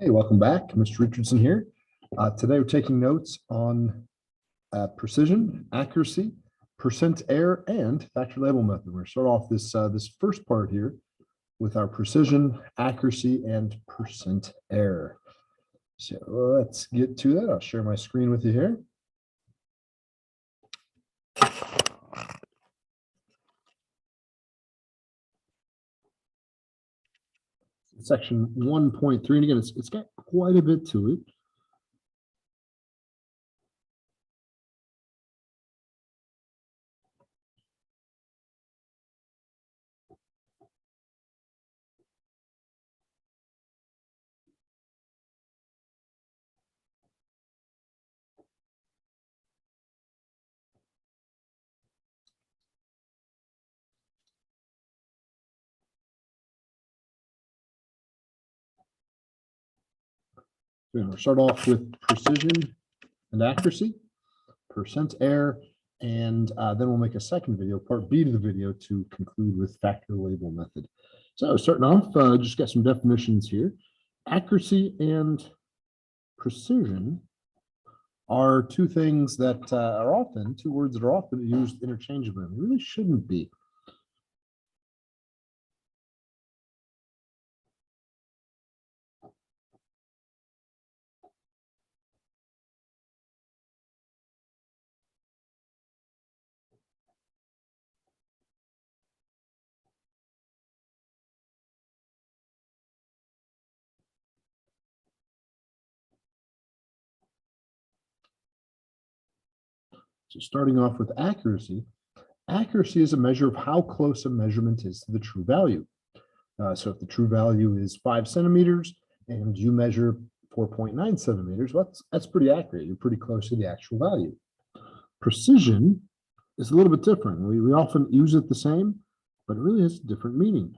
Hey, welcome back. Mr. Richardson here. Today we're taking notes on precision, accuracy, percent error, and factor label method. We're going to start off this first part here with our precision, accuracy, and percent error. So let's get to that. I'll share my screen with you here. Section 1.3, and again, it's got quite a bit to it. We'll start off with precision and accuracy, percent error, and then we'll make a second video, part B to the video, to conclude with factor label method. So starting off, just got some definitions here. Accuracy and precision are two things that two words that are often used interchangeably. They really shouldn't be. So starting off with accuracy, accuracy is a measure of how close a measurement is to the true value. So if the true value is 5 centimeters and you measure 4.9 centimeters, well, that's pretty accurate. You're pretty close to the actual value. Precision is a little bit different. We often use it the same, but it really has a different meaning.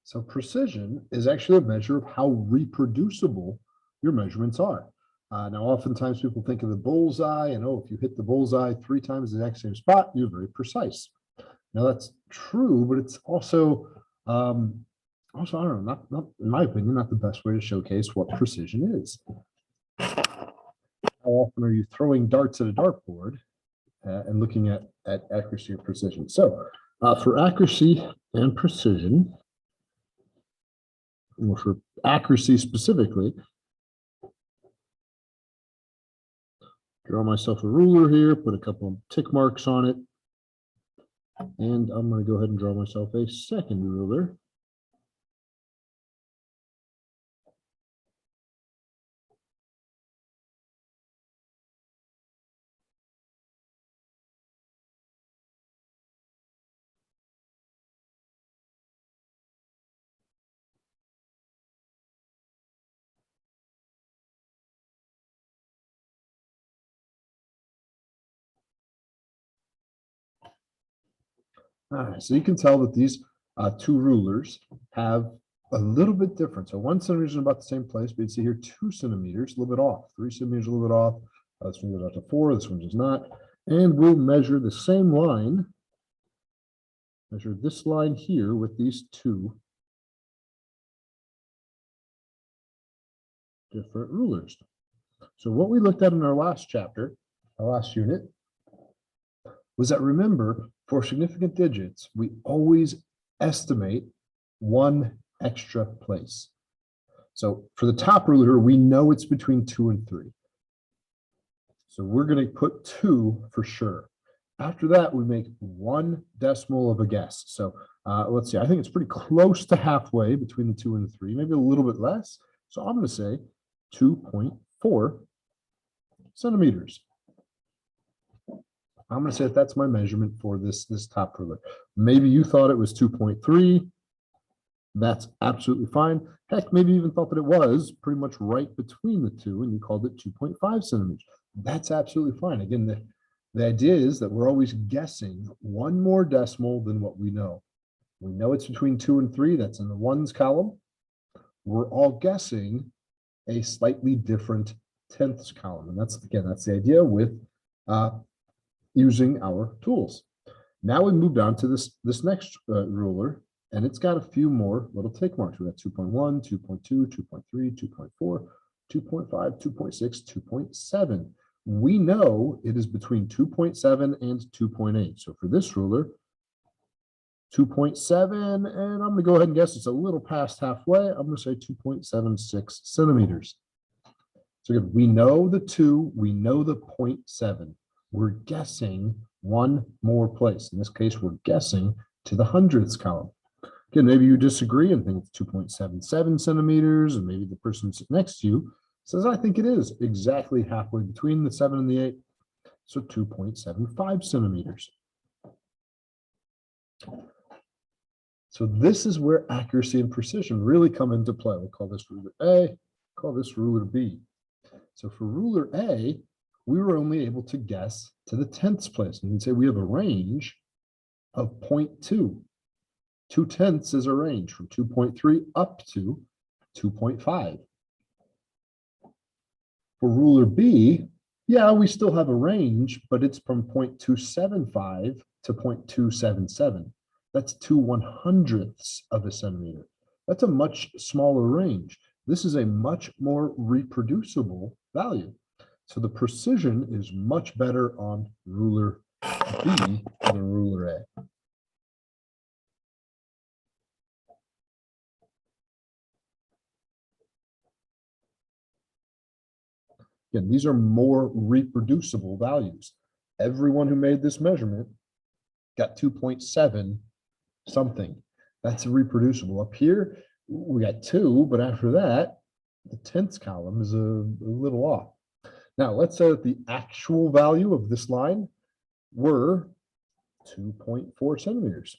So precision is actually a measure of how reproducible your measurements are. Now, oftentimes people think of the bullseye and, oh, if you hit the bullseye 3 times the exact same spot, you're very precise. Now, that's true, but it's also, I don't know, not in my opinion, not the best way to showcase what precision is. How often are you throwing darts at a dartboard and looking at accuracy or precision? So for accuracy and precision, or for accuracy specifically, draw myself a ruler here, put a couple of tick marks on it, and I'm going to go ahead and draw myself a second ruler. All right, so you can tell that these two rulers have a little bit different. So 1 centimeter is in about the same place, but you see here 2 centimeters, a little bit off. 3 centimeters, a little bit off. This one goes out to 4. This one does not. And we'll measure the same line. Measure this line here with these two different rulers. So what we looked at in our last chapter, our last unit, was that, remember, for significant digits, we always estimate 1 extra place. So for the top ruler, we know it's between 2 and 3. So we're going to put 2 for sure. After that, we make 1 decimal of a guess. So let's see, I think it's pretty close to halfway between the 2 and the 3, maybe a little bit less. So I'm going to say 2.4 centimeters. I'm going to say that that's my measurement for this top ruler. Maybe you thought it was 2.3. That's absolutely fine. Heck, maybe you even thought that it was pretty much right between the two and you called it 2.5 centimeters. That's absolutely fine. Again, The idea is that we're always guessing one more decimal than what we know. We know it's between 2 and 3, that's in the ones column. We're all guessing a slightly different tenths column. And that's, again, that's the idea with using our tools. Now we moved on to this next ruler, and it's got a few more little tick marks. We got 2.1, 2.2, 2.3, 2.4, 2.5, 2.6, 2.7. We know it is between 2.7 and 2.8. So for this ruler, 2.7, and I'm going to go ahead and guess it's a little past halfway. I'm going to say 2.76 centimeters. So again, we know the 2, we know the 0.7. We're guessing one more place. In this case, we're guessing to the hundredths column. Again, maybe you disagree and think it's 2.77 centimeters, and maybe the person sitting next to you says, I think it is exactly halfway between the 7 and the 8. So 2.75 centimeters. So this is where accuracy and precision really come into play. We'll call this ruler A, call this ruler B. So for ruler A, we were only able to guess to the tenths place. And you can say we have a range of 0.2. 2/10 is a range from 2.3 up to 2.5. For ruler B, yeah, we still have a range, but it's from 0.275 to 0.277. That's 2/100ths of a centimeter. That's a much smaller range. This is a much more reproducible value. So the precision is much better on ruler B than ruler A. Again, these are more reproducible values. Everyone who made this measurement got 2.7 something. That's reproducible. Up here, we got 2, but after that, the tenths column is a little off. Now, let's say that the actual value of this line were 2.4 centimeters.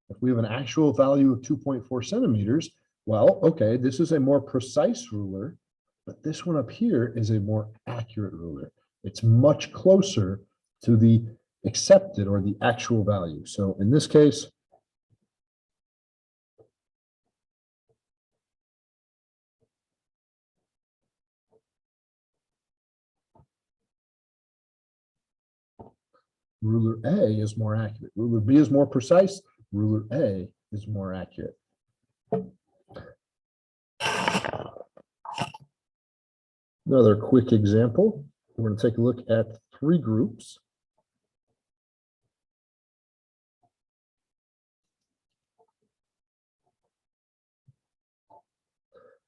If we have an actual value of 2.4 centimeters, well, okay, this is a more precise ruler, but this one up here is a more accurate ruler. It's much closer to the accepted or the actual value. So in this case, ruler A is more accurate. Ruler B is more precise. Ruler A is more accurate. Another quick example. We're going to take a look at 3 groups.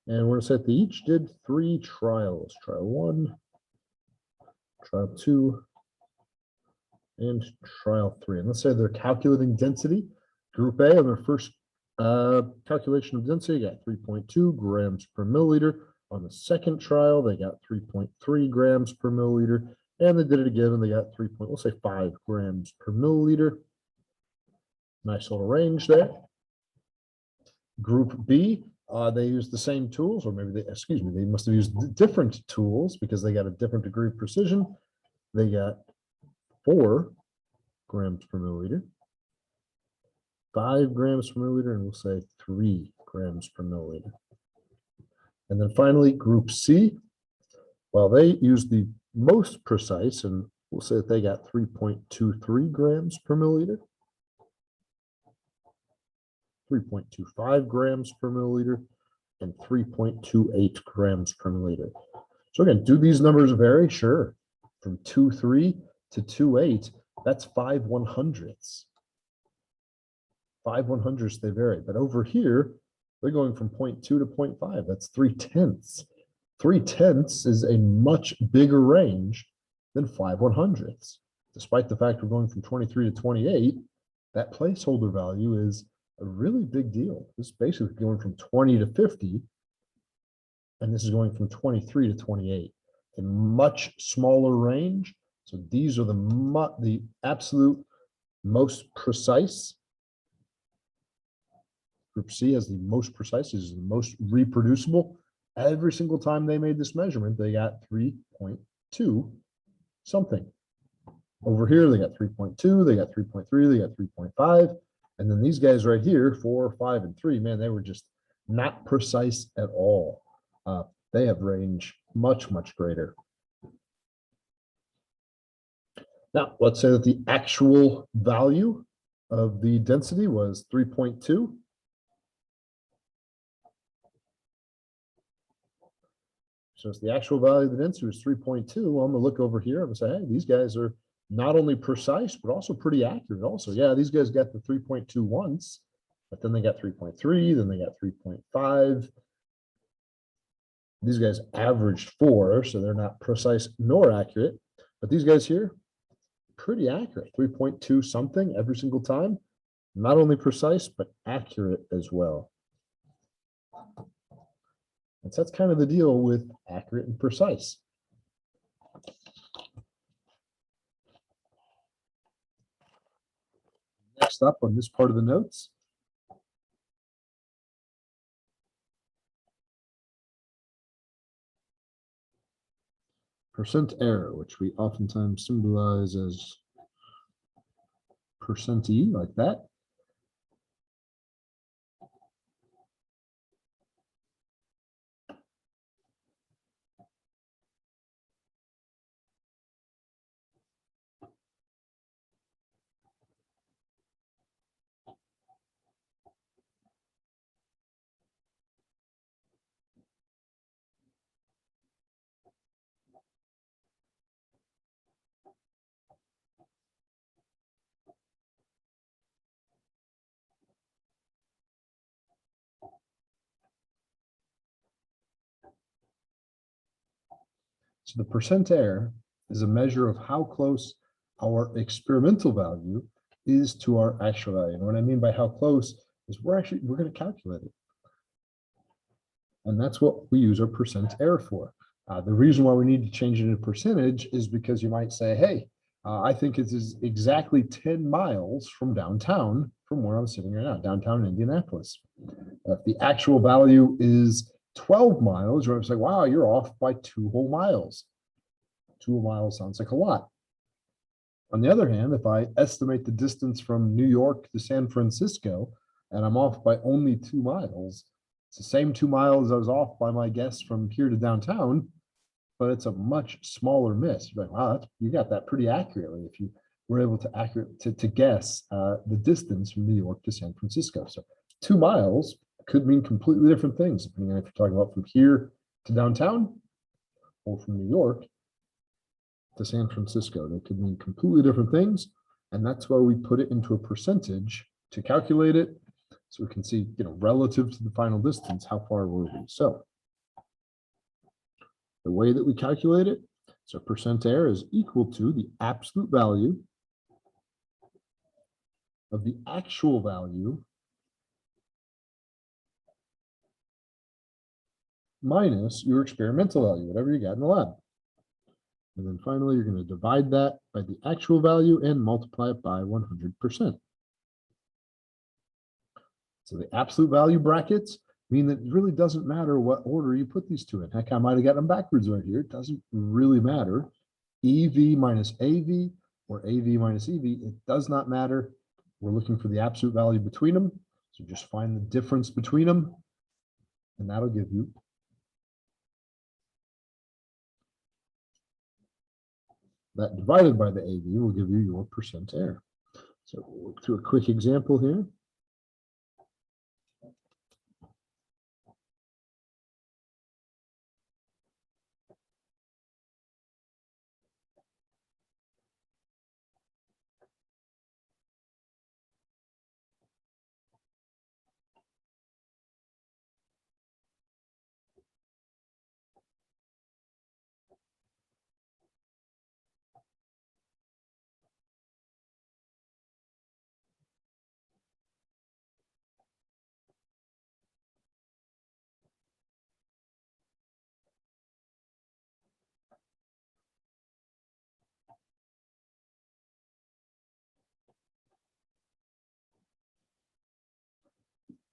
And we're going to say that they each did 3 trials. Trial 1, trial 2, and trial 3. And let's say they're calculating density. Group A, on their first calculation of density, got 3.2 grams per milliliter. On the second trial, they got 3.3 grams per milliliter. And they did it again, and they got we'll say 5 grams per milliliter. Nice little range there. Group B, they used the same tools, or maybe they must have used different tools because they got a different degree of precision. They got 4 grams per milliliter, 5 grams per milliliter, and we'll say 3 grams per milliliter. And then finally, group C, well, they used the most precise, and we'll say that they got 3.23 grams per milliliter, 3.25 grams per milliliter, and 3.28 grams per milliliter. So again, do these numbers vary? Sure. From 2.3 to 2.8, that's 5/100ths. 5/100ths, they vary. But over here, they're going from 0.2 to 0.5. That's 3/10. 3/10 is a much bigger range than 5/100ths. Despite the fact we're going from 23 to 28, that placeholder value is a really big deal. This is basically going from 20 to 50, and this is going from 23 to 28. A much smaller range. So these are the absolute most precise. Group C has the most precise, is the most reproducible. Every single time they made this measurement, they got 3.2 something. Over here, they got 3.2, they got 3.3, they got 3.5. And then these guys right here, 4, 5, and 3, man, they were just not precise at all. They have range much, much greater. Now, let's say that the actual value of the density was 3.2. So if the actual value of the density was 3.2, well, I'm gonna look over here and say, hey, these guys are not only precise, but also pretty accurate also. Yeah, these guys got the 3.2 once, but then they got 3.3, then they got 3.5. These guys averaged 4, so they're not precise nor accurate. But these guys here, pretty accurate, 3.2 something every single time. Not only precise, but accurate as well. And so that's kind of the deal with accurate and precise. Next up on this part of the notes, percent error, which we oftentimes symbolize as %E, like that. So the percent error is a measure of how close our experimental value is to our actual value. And what I mean by how close is we're going to calculate it. And that's what we use our percent error for. The reason why we need to change it into percentage is because you might say, hey, I think it is exactly 10 miles from downtown, from where I'm sitting right now, downtown Indianapolis. If the actual value is 12 miles, you're like, wow, you're off by 2 whole miles. 2 miles sounds like a lot. On the other hand, if I estimate the distance from New York to San Francisco, and I'm off by only 2 miles, it's the same 2 miles I was off by my guess from here to downtown, but it's a much smaller miss. You're like, wow, you got that pretty accurately if you were able to guess the distance from New York to San Francisco. So 2 miles could mean completely different things, depending on if you're talking about from here to downtown or from New York to San Francisco. They could mean completely different things. And that's why we put it into a percentage to calculate it. So we can see, relative to the final distance, how far were we? So the way that we calculate it, so percent error is equal to the absolute value of the actual value minus your experimental value, whatever you got in the lab. And then finally, you're going to divide that by the actual value and multiply it by 100%. So the absolute value brackets mean that it really doesn't matter what order you put these two in. Heck, I might have got them backwards right here. It doesn't really matter. EV minus AV or AV minus EV, it does not matter. We're looking for the absolute value between them. So just find the difference between them, and that'll give you that divided by the AV will give you your percent error. So we'll look through a quick example here.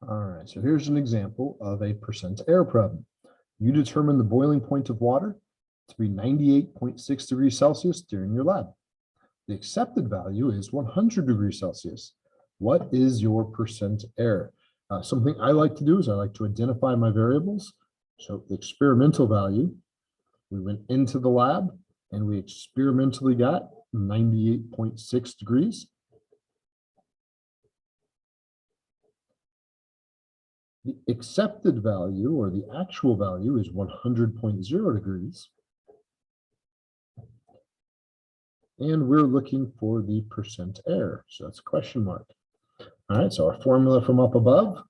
All right, so here's an example of a percent error problem. You determine the boiling point of water to be 98.6 degrees Celsius during your lab. The accepted value is 100 degrees Celsius. What is your percent error? Something I like to do is I like to identify my variables. So the experimental value, we went into the lab and we experimentally got 98.6 degrees. The accepted value or the actual value is 100.0 degrees. And we're looking for the percent error. So that's a question mark. All right, so our formula from up above.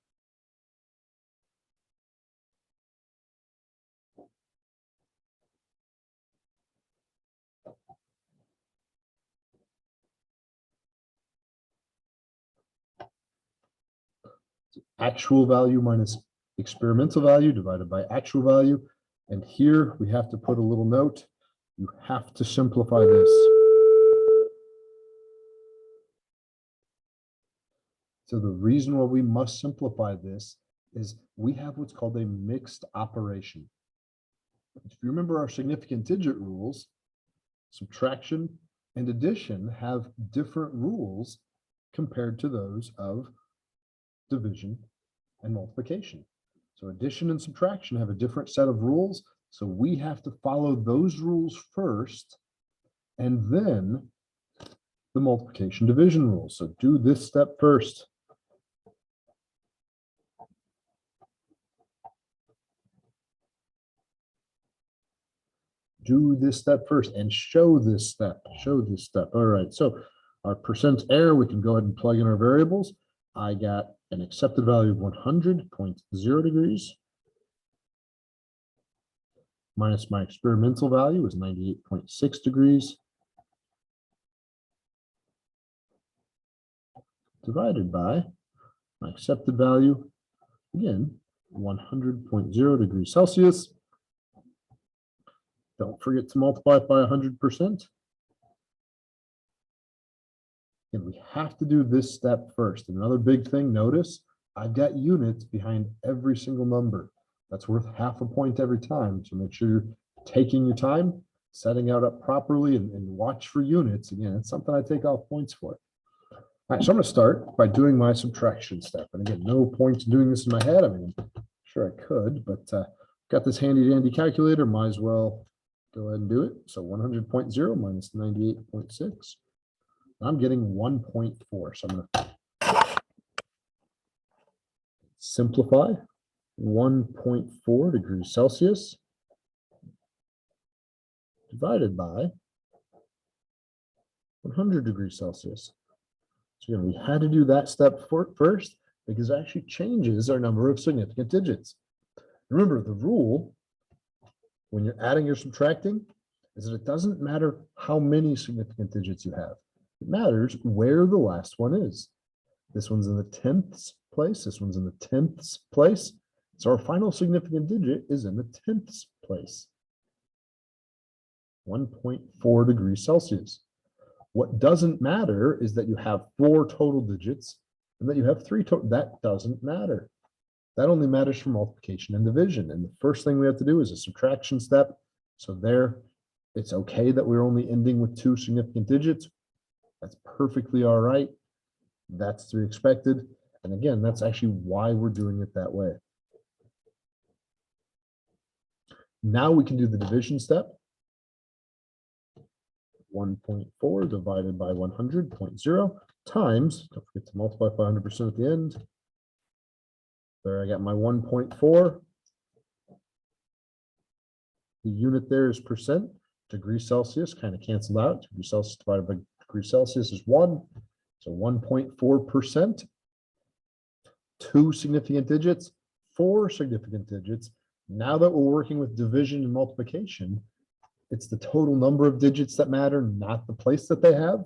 Actual value minus experimental value divided by actual value. And here we have to put a little note. You have to simplify this. So the reason why we must simplify this is we have what's called a mixed operation. If you remember our significant digit rules, subtraction and addition have different rules compared to those of division and multiplication. So addition and subtraction have a different set of rules. So we have to follow those rules first and then the multiplication division rules. So do this step first. Do this step first and show this step. Show this step. All right. So our percent error, we can go ahead and plug in our variables. I got an accepted value of 100.0 degrees minus my experimental value is 98.6 degrees divided by my accepted value, again, 100.0 degrees Celsius. Don't forget to multiply it by 100%. And we have to do this step first. Another big thing, notice I've got units behind every single number. That's worth half a point every time. So make sure you're taking your time, setting out up properly, and watch for units. Again, it's something I take off points for. All right, so I'm going to start by doing my subtraction step. And again, no point in doing this in my head. I mean, I'm sure I could, but got this handy dandy calculator, might as well go ahead and do it. So 100.0 minus 98.6. I'm getting 1.4. So I'm going to simplify 1.4 degrees Celsius divided by 100 degrees Celsius. So again, we had to do that step first because it actually changes our number of significant digits. Remember, the rule when you're adding or subtracting is that it doesn't matter how many significant digits you have. It matters where the last one is. This one's in the 10th place. This one's in the 10th place. So our final significant digit is in the 10th place. 1.4 degrees Celsius. What doesn't matter is that you have 4 total digits and that you have 3 total. That doesn't matter. That only matters for multiplication and division. And the first thing we have to do is a subtraction step. So there, it's okay that we're only ending with 2 significant digits. That's perfectly all right. That's to be expected. And again, that's actually why we're doing it that way. Now we can do the division step. 1.4 divided by 100.0 times, don't forget to multiply by 100% at the end. There I got my 1.4. The unit there is percent. Degrees Celsius kind of canceled out. Degrees Celsius divided by degrees Celsius is 1. So 1.4%. 2 significant digits, 4 significant digits. Now that we're working with division and multiplication, it's the total number of digits that matter, not the place that they have.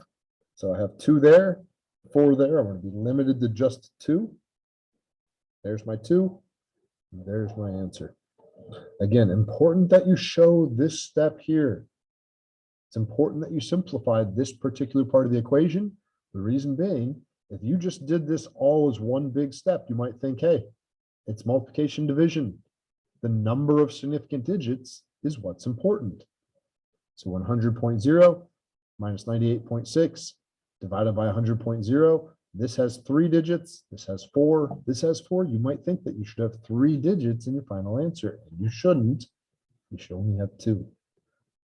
So I have 2 there, 4 there. I'm going to be limited to just 2. There's my 2. And there's my answer. Again, important that you show this step here. It's important that you simplify this particular part of the equation. The reason being, if you just did this all as one big step, you might think, hey, it's multiplication division. The number of significant digits is what's important. So 100.0 minus 98.6 divided by 100.0. This has 3 digits. This has 4. This has 4. You might think that you should have 3 digits in your final answer. And you shouldn't. You should only have 2.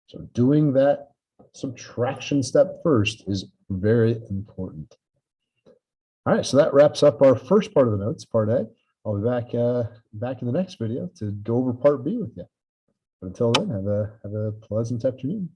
So doing that subtraction step first is very important. All right, so that wraps up our first part of the notes, part A. I'll be back in the next video to go over part B with you. But until then, have a pleasant afternoon.